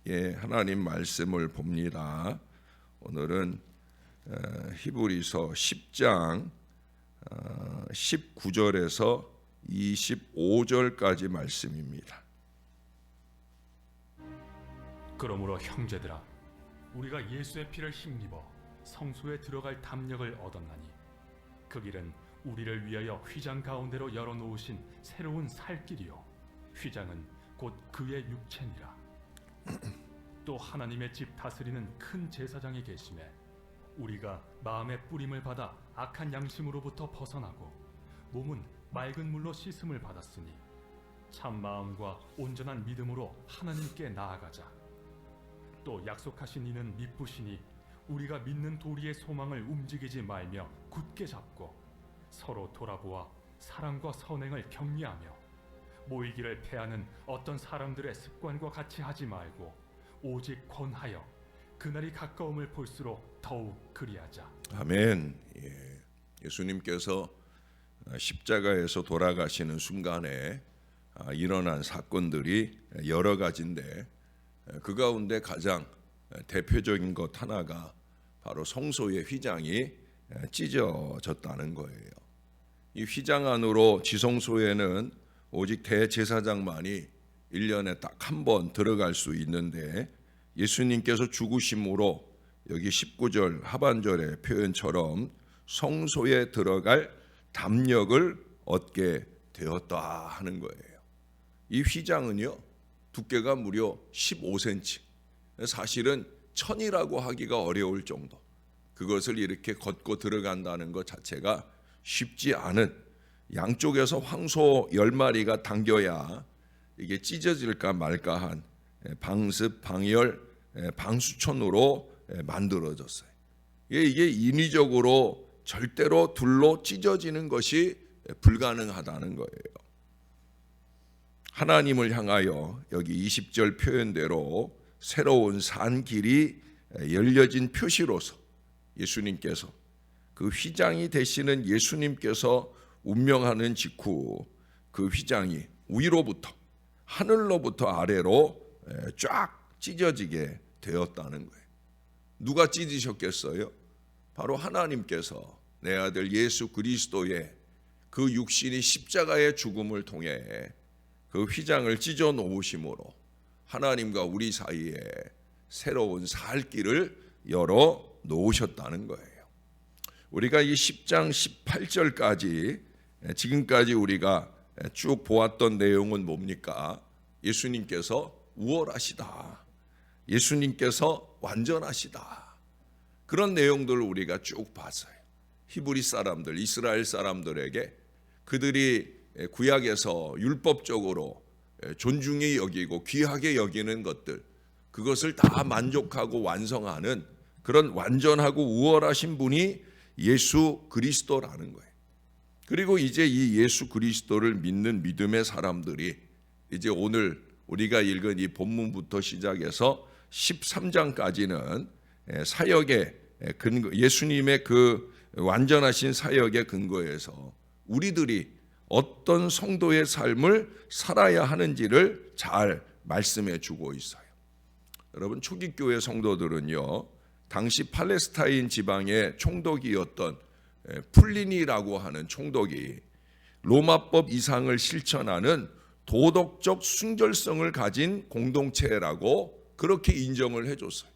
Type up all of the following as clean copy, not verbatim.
하나님 말씀을 봅니다. 오늘은 히브리서 10장 19절에서 25절까지 말씀입니다. 그러므로 형제들아, 우리가 예수의 피를 힘입어 성소에 들어갈 담력을 얻었나니 그 길은 우리를 위하여 휘장 가운데로 열어놓으신 새로운 살 길이요, 휘장은 곧 그의 육체니라. 또 하나님의 집 다스리는 큰 제사장이 계심에 우리가 마음의 뿌림을 받아 악한 양심으로부터 벗어나고 몸은 맑은 물로 씻음을 받았으니 참 마음과 온전한 믿음으로 하나님께 나아가자. 또 약속하신 이는 미쁘시니 우리가 믿는 도리의 소망을 움직이지 말며 굳게 잡고 서로 돌아보아 사랑과 선행을 격려하며 모이기를 패하는 어떤 사람들의 습관과 같이 하지 말고 오직 권하여 그날이 가까움을 볼수록 더욱 그리하자. 아멘. 예수님께서 십자가에서 돌아가시는 순간에 일어난 사건들이 여러 가지인데 그 가운데 가장 대표적인 것 하나가 바로 성소의 휘장이 찢어졌다는 거예요. 이 휘장 안으로 지성소에는 오직 대제사장만이 1년에 딱 한 번 들어갈 수 있는데 예수님께서 죽으심으로 여기 19절 하반절의 표현처럼 성소에 들어갈 담력을 얻게 되었다 하는 거예요. 이 휘장은요, 두께가 무려 15cm, 사실은 천이라고 하기가 어려울 정도, 그것을 이렇게 걷고 들어간다는 것 자체가 쉽지 않은, 양쪽에서 황소 10마리가 당겨야 이게 찢어질까 말까한 방습, 방열, 방수천으로 만들어졌어요. 이게 인위적으로 절대로 둘로 찢어지는 것이 불가능하다는 거예요. 하나님을 향하여 여기 20절 표현대로 새로운 산 길이 열려진 표시로서 예수님께서, 그 휘장이 되시는 예수님께서 운명하는 직후 그 휘장이 위로부터, 하늘로부터 아래로 쫙 찢어지게 되었다는 거예요. 누가 찢으셨겠어요? 바로 하나님께서 내 아들 예수 그리스도의 그 육신이 십자가의 죽음을 통해 그 휘장을 찢어 놓으심으로 하나님과 우리 사이에 새로운 살 길을 열어 놓으셨다는 거예요. 우리가 이 10장 18절까지 지금까지 우리가 쭉 보았던 내용은 뭡니까? 예수님께서 우월하시다, 예수님께서 완전하시다, 그런 내용들을 우리가 쭉 봤어요. 히브리 사람들, 이스라엘 사람들에게 그들이 구약에서 율법적으로 존중히 여기고 귀하게 여기는 것들, 그것을 다 만족하고 완성하는 그런 완전하고 우월하신 분이 예수 그리스도라는 거예요. 그리고 이제 이 예수 그리스도를 믿는 믿음의 사람들이 이제 오늘 우리가 읽은 이 본문부터 시작해서 13장까지는 사역의 근거, 예수님의 그 완전하신 사역의 근거에서 우리들이 어떤 성도의 삶을 살아야 하는지를 잘 말씀해 주고 있어요. 여러분, 초기교회 성도들은요, 당시 팔레스타인 지방의 총독이었던 플리니라고 하는 총독이 로마법 이상을 실천하는 도덕적 순결성을 가진 공동체라고 그렇게 인정을 해줬어요.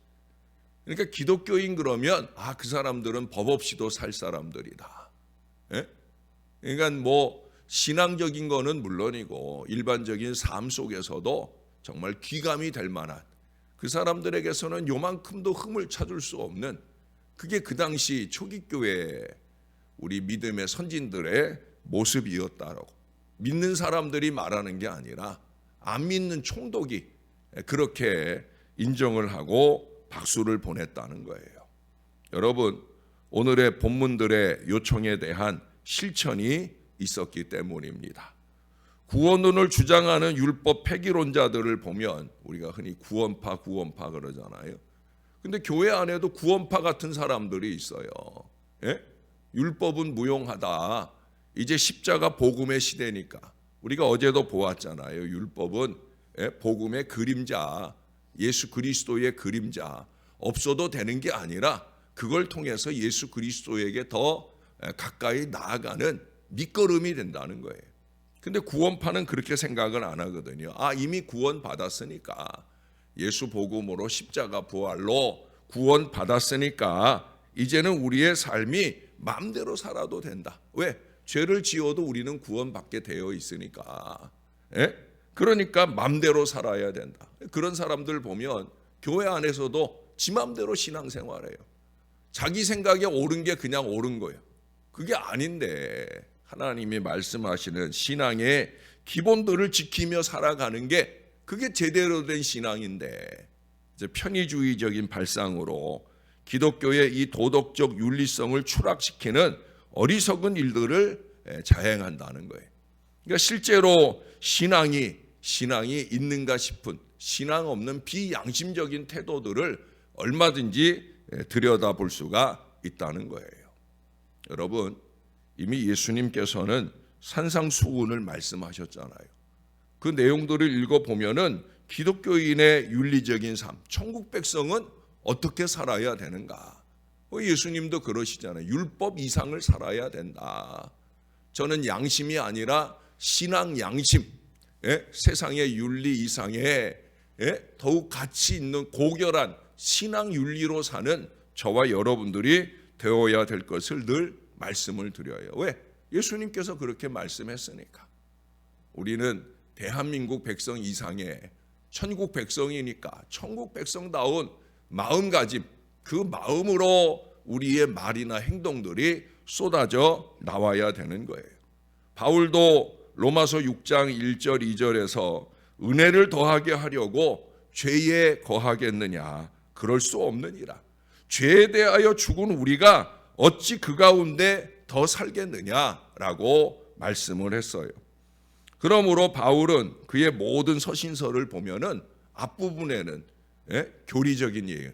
그러니까 기독교인 그러면 그 사람들은 법 없이도 살 사람들이다. 그러니까 뭐 신앙적인 거는 물론이고 일반적인 삶 속에서도 정말 귀감이 될 만한, 그 사람들에게서는 요만큼도 흠을 찾을 수 없는, 그게 그 당시 초기교회 우리 믿음의 선진들의 모습이었다라고, 믿는 사람들이 말하는 게 아니라 안 믿는 총독이 그렇게 인정을 하고 박수를 보냈다는 거예요. 여러분, 오늘의 본문들의 요청에 대한 실천이 있었기 때문입니다. 구원론을 주장하는 율법 폐기론자들을 보면 우리가 흔히 구원파 그러잖아요. 근데 교회 안에도 구원파 같은 사람들이 있어요. 율법은 무용하다, 이제 십자가 복음의 시대니까. 우리가 어제도 보았잖아요. 율법은 복음의 그림자, 예수 그리스도의 그림자 없어도 되는 게 아니라 그걸 통해서 예수 그리스도에게 더 가까이 나아가는 밑거름이 된다는 거예요. 근데 구원파는 그렇게 생각을 안 하거든요. 이미 구원 받았으니까, 예수 복음으로 십자가 부활로 구원 받았으니까 이제는 우리의 삶이 마음대로 살아도 된다. 왜? 죄를 지어도 우리는 구원받게 되어 있으니까. 그러니까 마음대로 살아야 된다. 그런 사람들 보면 교회 안에서도 지 마음대로 신앙생활해요. 자기 생각에 옳은 게 그냥 옳은 거예요. 그게 아닌데 하나님이 말씀하시는 신앙의 기본들을 지키며 살아가는 게 그게 제대로 된 신앙인데, 이제 편의주의적인 발상으로 기독교의 이 도덕적 윤리성을 추락시키는 어리석은 일들을 자행한다는 거예요. 그러니까 실제로 신앙이 있는가 싶은 신앙 없는 비양심적인 태도들을 얼마든지 들여다볼 수가 있다는 거예요. 여러분, 이미 예수님께서는 산상수훈을 말씀하셨잖아요. 그 내용들을 읽어보면은 기독교인의 윤리적인 삶, 천국 백성은 어떻게 살아야 되는가? 예수님도 그러시잖아요. 율법 이상을 살아야 된다. 저는 양심이 아니라 신앙 양심, 세상의 윤리 이상에 더욱 가치 있는 고결한 신앙 윤리로 사는 저와 여러분들이 되어야 될 것을 늘 말씀을 드려요. 왜? 예수님께서 그렇게 말씀했으니까. 우리는 대한민국 백성 이상의 천국 백성이니까 천국 백성다운 마음가짐, 그 마음으로 우리의 말이나 행동들이 쏟아져 나와야 되는 거예요. 바울도 로마서 6장 1절 2절에서 은혜를 더하게 하려고 죄에 거하겠느냐? 그럴 수 없느니라. 죄에 대하여 죽은 우리가 어찌 그 가운데 더 살겠느냐라고 말씀을 했어요. 그러므로 바울은 그의 모든 서신서를 보면은 앞부분에는 교리적인 얘기예요.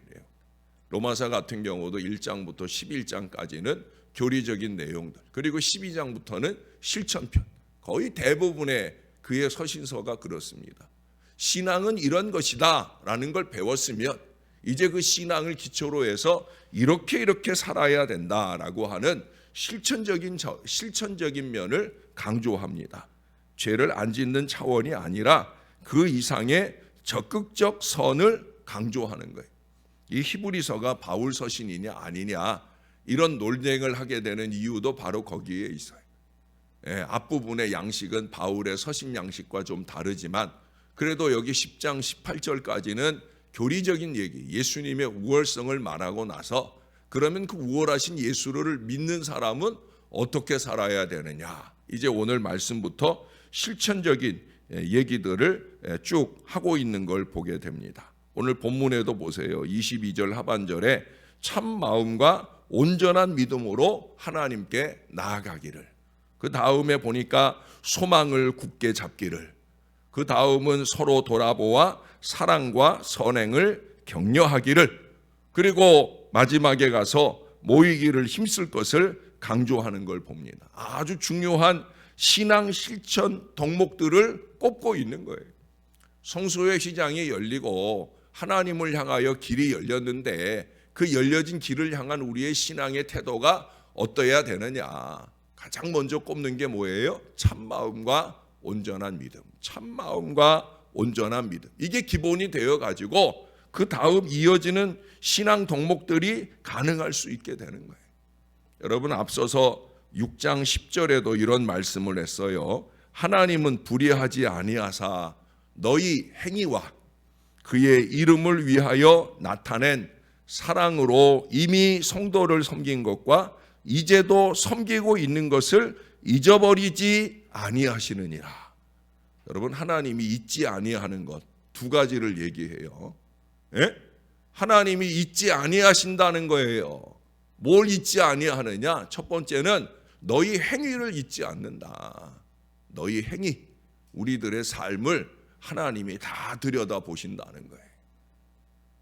로마서 같은 경우도 1장부터 11장까지는 교리적인 내용들, 그리고 12장부터는 실천편, 거의 대부분의 그의 서신서가 그렇습니다. 신앙은 이런 것이다 라는 걸 배웠으면 이제 그 신앙을 기초로 해서 이렇게 살아야 된다라고 하는 실천적인 면을 강조합니다. 죄를 안 짓는 차원이 아니라 그 이상의 적극적 선을 강조하는 거예요. 이 히브리서가 바울 서신이냐 아니냐 이런 논쟁을 하게 되는 이유도 바로 거기에 있어요. 앞부분의 양식은 바울의 서신 양식과 좀 다르지만 그래도 여기 10장 18절까지는 교리적인 얘기, 예수님의 우월성을 말하고 나서 그러면 그 우월하신 예수를 믿는 사람은 어떻게 살아야 되느냐, 이제 오늘 말씀부터 실천적인 얘기들을 쭉 하고 있는 걸 보게 됩니다. 오늘 본문에도 보세요. 22절 하반절에 참 마음과 온전한 믿음으로 하나님께 나아가기를, 그 다음에 보니까 소망을 굳게 잡기를, 그 다음은 서로 돌아보아 사랑과 선행을 격려하기를, 그리고 마지막에 가서 모이기를 힘쓸 것을 강조하는 걸 봅니다. 아주 중요한 신앙 실천 덕목들을 꼽고 있는 거예요. 성소의 시장이 열리고 하나님을 향하여 길이 열렸는데 그 열려진 길을 향한 우리의 신앙의 태도가 어떠해야 되느냐. 가장 먼저 꼽는 게 뭐예요? 참마음과 온전한 믿음. 참마음과 온전한 믿음. 이게 기본이 되어가지고 그 다음 이어지는 신앙 덕목들이 가능할 수 있게 되는 거예요. 여러분, 앞서서 6장 10절에도 이런 말씀을 했어요. 하나님은 불의하지 아니하사 너희 행위와 그의 이름을 위하여 나타낸 사랑으로 이미 성도를 섬긴 것과 이제도 섬기고 있는 것을 잊어버리지 아니하시느니라. 여러분, 하나님이 잊지 아니하는 것 두 가지를 얘기해요. 하나님이 잊지 아니하신다는 거예요. 뭘 잊지 아니하느냐? 첫 번째는 너희 행위를 잊지 않는다. 너희 행위, 우리들의 삶을 하나님이 다 들여다보신다는 거예요.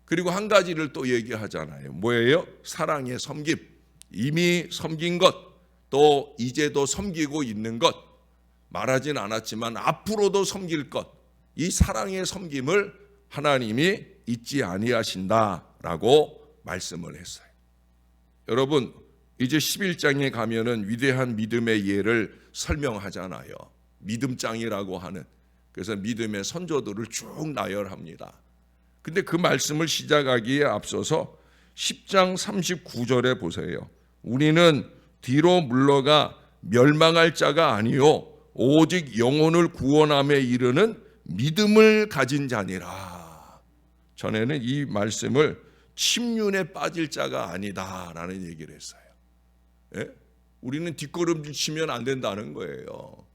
그리고 한 가지를 또 얘기하잖아요. 뭐예요? 사랑의 섬김. 이미 섬긴 것, 또 이제도 섬기고 있는 것, 말하진 않았지만 앞으로도 섬길 것, 이 사랑의 섬김을 하나님이 잊지 아니하신다라고 말씀을 했어요. 여러분, 이제 11장에 가면은 위대한 믿음의 예를 설명하잖아요. 믿음장이라고 하는, 그래서 믿음의 선조들을 쭉 나열합니다. 근데 그 말씀을 시작하기에 앞서서 10장 39절에 보세요. 우리는 뒤로 물러가 멸망할 자가 아니요 오직 영혼을 구원함에 이르는 믿음을 가진 자니라. 전에는 이 말씀을 침륜에 빠질 자가 아니다라는 얘기를 했어요. 예? 우리는 뒷걸음질 치면 안 된다는 거예요.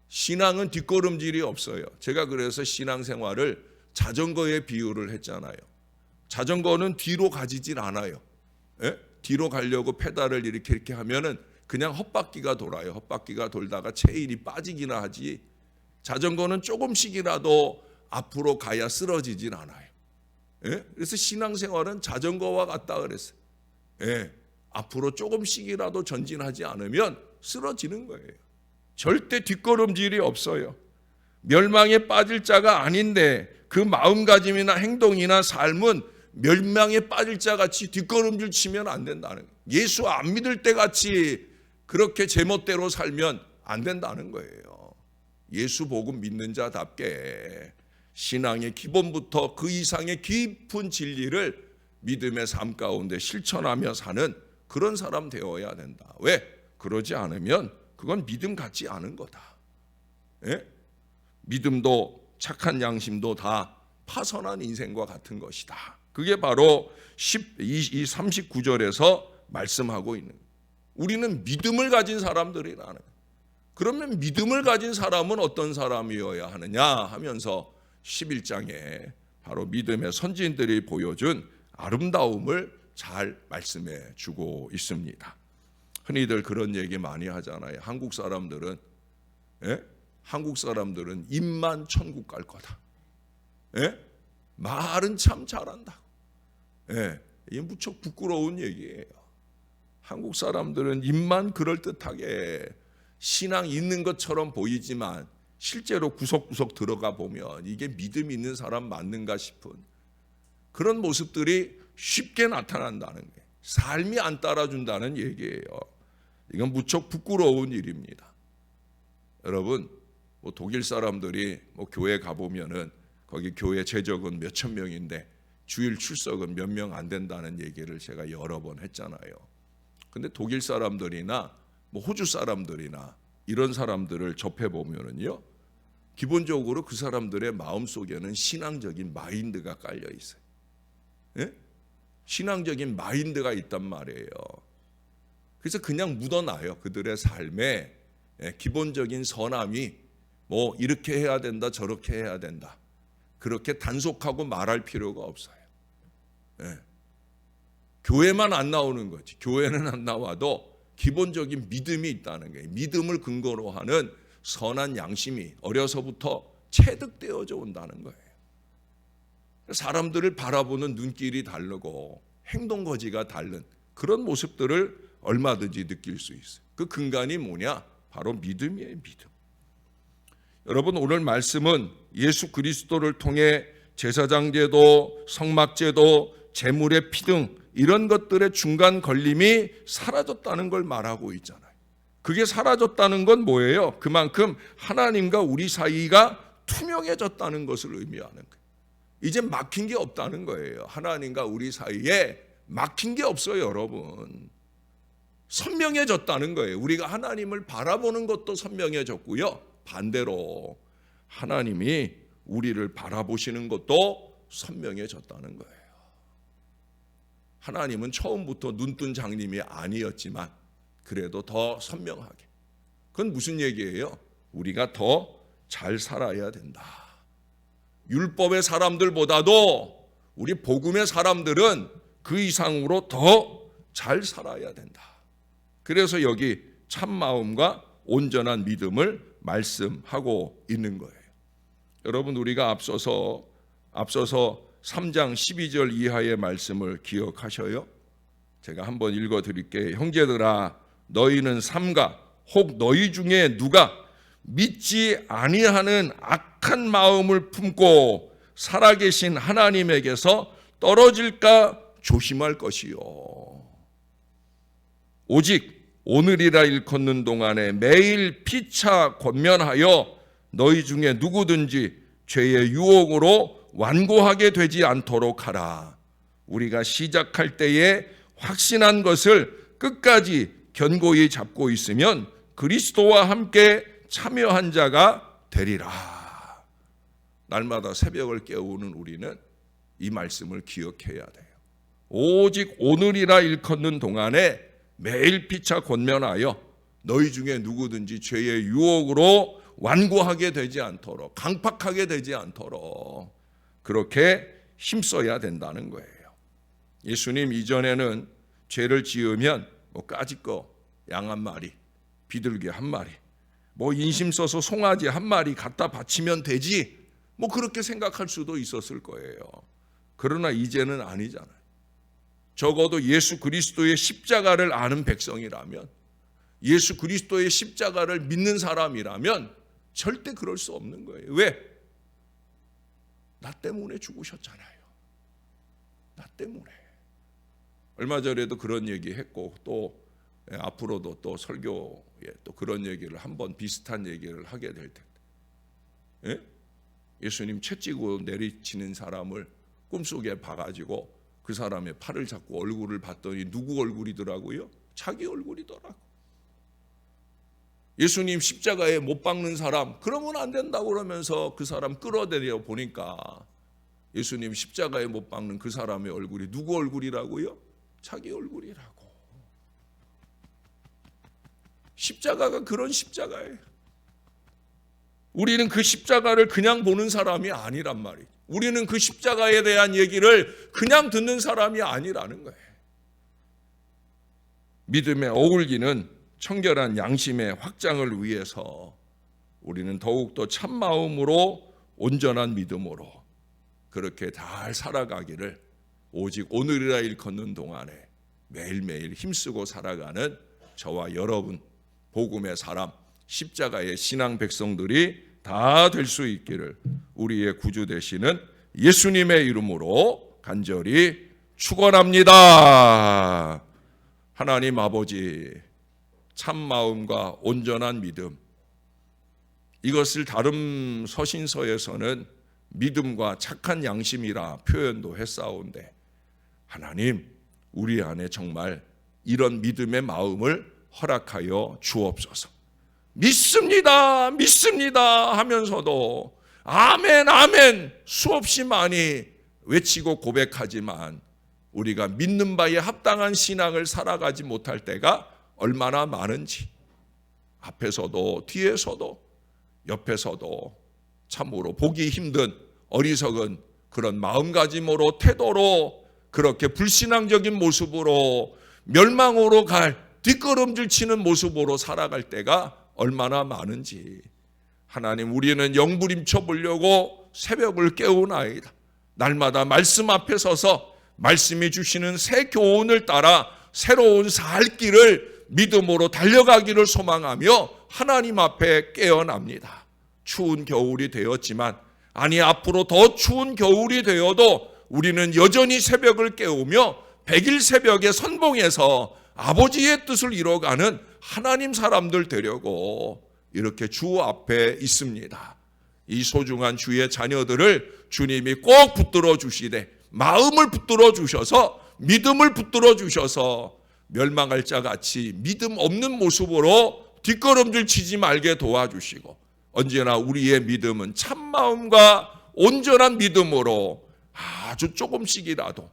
신앙은 뒷걸음질이 없어요. 제가 그래서 신앙생활을 자전거에 비유를 했잖아요. 자전거는 뒤로 가지질 않아요. 예? 뒤로 가려고 페달을 이렇게 하면은 그냥 헛바퀴가 돌아요. 헛바퀴가 돌다가 체인이 빠지기나 하지, 자전거는 조금씩이라도 앞으로 가야 쓰러지진 않아요. 예? 그래서 신앙생활은 자전거와 같다 그랬어요. 예. 앞으로 조금씩이라도 전진하지 않으면 쓰러지는 거예요. 절대 뒷걸음질이 없어요. 멸망에 빠질 자가 아닌데 그 마음가짐이나 행동이나 삶은 멸망에 빠질 자 같이 뒷걸음질 치면 안 된다는 거예요. 예수 안 믿을 때 같이 그렇게 제멋대로 살면 안 된다는 거예요. 예수 복음 믿는 자답게 신앙의 기본부터 그 이상의 깊은 진리를 믿음의 삶 가운데 실천하며 사는 그런 사람 되어야 된다. 왜? 그러지 않으면 그건 믿음 같지 않은 거다. 예? 믿음도 착한 양심도 다 파선한 인생과 같은 것이다. 그게 바로 39절에서 말씀하고 있는 거예요. 우리는 믿음을 가진 사람들이라는 거예요. 그러면 믿음을 가진 사람은 어떤 사람이어야 하느냐 하면서 11장에 바로 믿음의 선진들이 보여준 아름다움을 잘 말씀해 주고 있습니다. 흔히들 그런 얘기 많이 하잖아요. 한국 사람들은 입만 천국 갈 거다. 말은 참 잘한다. 이게 무척 부끄러운 얘기예요. 한국 사람들은 입만 그럴듯하게 신앙 있는 것처럼 보이지만 실제로 구석구석 들어가 보면 이게 믿음 있는 사람 맞는가 싶은 그런 모습들이 쉽게 나타난다는 거예요. 삶이 안 따라준다는 얘기예요. 이건 무척 부끄러운 일입니다. 여러분, 독일 사람들이 교회 가보면은 거기 교회 재적은 몇천 명인데 주일 출석은 몇 명 안 된다는 얘기를 제가 여러 번 했잖아요. 근데 독일 사람들이나 호주 사람들이나 이런 사람들을 접해 보면은요, 기본적으로 그 사람들의 마음 속에는 신앙적인 마인드가 깔려 있어요. 신앙적인 마인드가 있단 말이에요. 그래서 그냥 묻어나요. 그들의 삶에 기본적인 선함이 이렇게 해야 된다, 저렇게 해야 된다, 그렇게 단속하고 말할 필요가 없어요. 교회만 안 나오는 거지. 교회는 안 나와도 기본적인 믿음이 있다는 거예요. 믿음을 근거로 하는 선한 양심이 어려서부터 체득되어져 온다는 거예요. 사람들을 바라보는 눈길이 다르고 행동거지가 다른 그런 모습들을 얼마든지 느낄 수 있어요. 그 근간이 뭐냐? 바로 믿음이에요. 믿음. 여러분, 오늘 말씀은 예수 그리스도를 통해 제사장제도, 성막제도, 제물의 피 등 이런 것들의 중간 걸림이 사라졌다는 걸 말하고 있잖아요. 그게 사라졌다는 건 뭐예요? 그만큼 하나님과 우리 사이가 투명해졌다는 것을 의미하는 거예요. 이제 막힌 게 없다는 거예요. 하나님과 우리 사이에 막힌 게 없어요, 여러분. 선명해졌다는 거예요. 우리가 하나님을 바라보는 것도 선명해졌고요. 반대로 하나님이 우리를 바라보시는 것도 선명해졌다는 거예요. 하나님은 처음부터 눈뜬 장님이 아니었지만 그래도 더 선명하게. 그건 무슨 얘기예요? 우리가 더 잘 살아야 된다. 율법의 사람들보다도 우리 복음의 사람들은 그 이상으로 더 잘 살아야 된다. 그래서 여기 참마음과 온전한 믿음을 말씀하고 있는 거예요. 여러분, 우리가 앞서서 3장 12절 이하의 말씀을 기억하셔요? 제가 한번 읽어드릴게요. 형제들아, 너희는 삼가 혹 너희 중에 누가 믿지 아니하는 악한 마음을 품고 살아계신 하나님에게서 떨어질까 조심할 것이요. 오직 오늘이라 일컫는 동안에 매일 피차 권면하여 너희 중에 누구든지 죄의 유혹으로 완고하게 되지 않도록 하라. 우리가 시작할 때에 확신한 것을 끝까지 견고히 잡고 있으면 그리스도와 함께 참여한 자가 되리라. 날마다 새벽을 깨우는 우리는 이 말씀을 기억해야 돼요. 오직 오늘이라 일컫는 동안에 매일 피차 권면하여 너희 중에 누구든지 죄의 유혹으로 완고하게 되지 않도록, 강팍하게 되지 않도록 그렇게 힘써야 된다는 거예요. 예수님 이전에는 죄를 지으면 까짓 거 양 한 마리, 비둘기 한 마리, 인심 써서 송아지 한 마리 갖다 바치면 되지, 그렇게 생각할 수도 있었을 거예요. 그러나 이제는 아니잖아요. 적어도 예수 그리스도의 십자가를 아는 백성이라면, 예수 그리스도의 십자가를 믿는 사람이라면 절대 그럴 수 없는 거예요. 왜? 나 때문에 죽으셨잖아요. 나 때문에. 얼마 전에도 그런 얘기 했고, 또 앞으로도 또 설교에 또 그런 얘기를 한번 비슷한 얘기를 하게 될 텐데, 예? 예수님 채찍으로 내리치는 사람을 꿈속에 봐가지고 그 사람의 팔을 잡고 얼굴을 봤더니 누구 얼굴이더라고요? 자기 얼굴이더라고. 예수님 십자가에 못 박는 사람, 그러면 안 된다고 그러면서 그 사람 끌어내려 보니까 예수님 십자가에 못 박는 그 사람의 얼굴이 누구 얼굴이라고요? 자기 얼굴이라고. 십자가가 그런 십자가예요. 우리는 그 십자가를 그냥 보는 사람이 아니란 말이에요. 우리는 그 십자가에 대한 얘기를 그냥 듣는 사람이 아니라는 거예요. 믿음에 어울리는 청결한 양심의 확장을 위해서 우리는 더욱더 참마음으로 온전한 믿음으로 그렇게 잘 살아가기를 오직 오늘이라 일컫는 동안에 매일매일 힘쓰고 살아가는 저와 여러분, 복음의 사람, 십자가의 신앙 백성들이 다 될 수 있기를 우리의 구주 되시는 예수님의 이름으로 간절히 축원합니다. 하나님 아버지, 참마음과 온전한 믿음, 이것을 다른 서신서에서는 믿음과 착한 양심이라 표현도 했사온데, 하나님 우리 안에 정말 이런 믿음의 마음을 허락하여 주옵소서. 믿습니다, 믿습니다 하면서도 아멘, 아멘 수없이 많이 외치고 고백하지만 우리가 믿는 바에 합당한 신앙을 살아가지 못할 때가 얼마나 많은지, 앞에서도 뒤에서도 옆에서도 참으로 보기 힘든 어리석은 그런 마음가짐으로, 태도로, 그렇게 불신앙적인 모습으로 멸망으로 갈 뒷걸음질 치는 모습으로 살아갈 때가 얼마나 많은지, 하나님 우리는 영부림쳐 보려고 새벽을 깨우나이다. 날마다 말씀 앞에 서서 말씀이 주시는 새 교훈을 따라 새로운 살 길을 믿음으로 달려가기를 소망하며 하나님 앞에 깨어납니다. 추운 겨울이 되었지만, 아니 앞으로 더 추운 겨울이 되어도 우리는 여전히 새벽을 깨우며 백일 새벽에 선봉해서 아버지의 뜻을 이뤄가는 하나님 사람들 되려고 이렇게 주 앞에 있습니다. 이 소중한 주의 자녀들을 주님이 꼭 붙들어 주시되, 마음을 붙들어 주셔서, 믿음을 붙들어 주셔서 멸망할 자 같이 믿음 없는 모습으로 뒷걸음질 치지 말게 도와주시고, 언제나 우리의 믿음은 참마음과 온전한 믿음으로 아주 조금씩이라도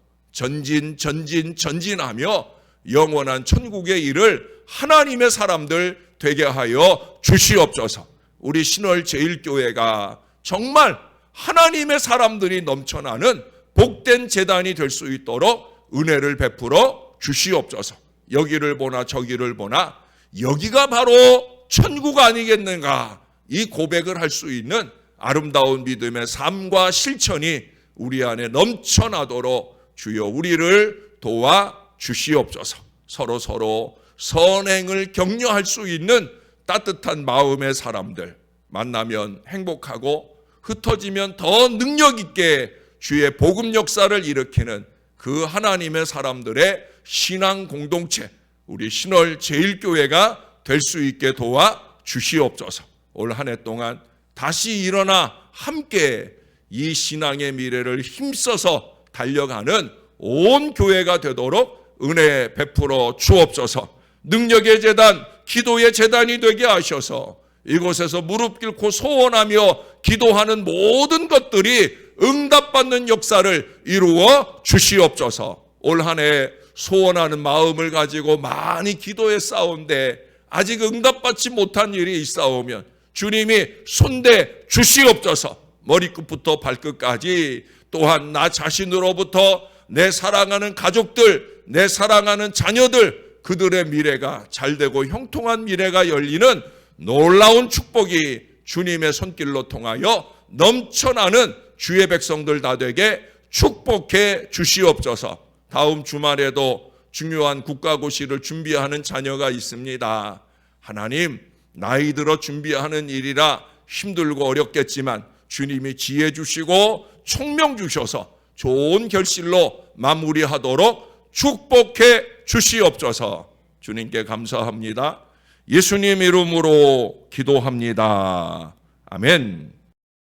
전진하며 영원한 천국의 일을 하나님의 사람들 되게 하여 주시옵소서. 우리 신월 제일교회가 정말 하나님의 사람들이 넘쳐나는 복된 재단이 될 수 있도록 은혜를 베풀어 주시옵소서. 여기를 보나 저기를 보나 여기가 바로 천국 아니겠는가, 이 고백을 할 수 있는 아름다운 믿음의 삶과 실천이 우리 안에 넘쳐나도록 주여 우리를 도와 주시옵소서. 서로 선행을 격려할 수 있는 따뜻한 마음의 사람들, 만나면 행복하고 흩어지면 더 능력 있게 주의 복음 역사를 일으키는 그 하나님의 사람들의 신앙 공동체, 우리 신월 제1교회가 될 수 있게 도와 주시옵소서. 올 한 해 동안 다시 일어나 함께 이 신앙의 미래를 힘써서 달려가는 온 교회가 되도록 은혜 베풀어 주옵소서. 능력의 재단, 기도의 재단이 되게 하셔서 이곳에서 무릎 꿇고 소원하며 기도하는 모든 것들이 응답받는 역사를 이루어 주시옵소서. 올 한 해 소원하는 마음을 가지고 많이 기도해 싸운데 아직 응답받지 못한 일이 있사오면 주님이 손대 주시옵소서. 머리끝부터 발끝까지, 또한 나 자신으로부터 내 사랑하는 가족들, 내 사랑하는 자녀들, 그들의 미래가 잘되고 형통한 미래가 열리는 놀라운 축복이 주님의 손길로 통하여 넘쳐나는 주의 백성들 다 되게 축복해 주시옵소서. 다음 주말에도 중요한 국가고시를 준비하는 자녀가 있습니다. 하나님, 나이 들어 준비하는 일이라 힘들고 어렵겠지만 주님이 지혜 주시고 총명 주셔서 좋은 결실로 마무리하도록 축복해 주시옵소서. 주님께 감사합니다. 예수님 이름으로 기도합니다. 아멘.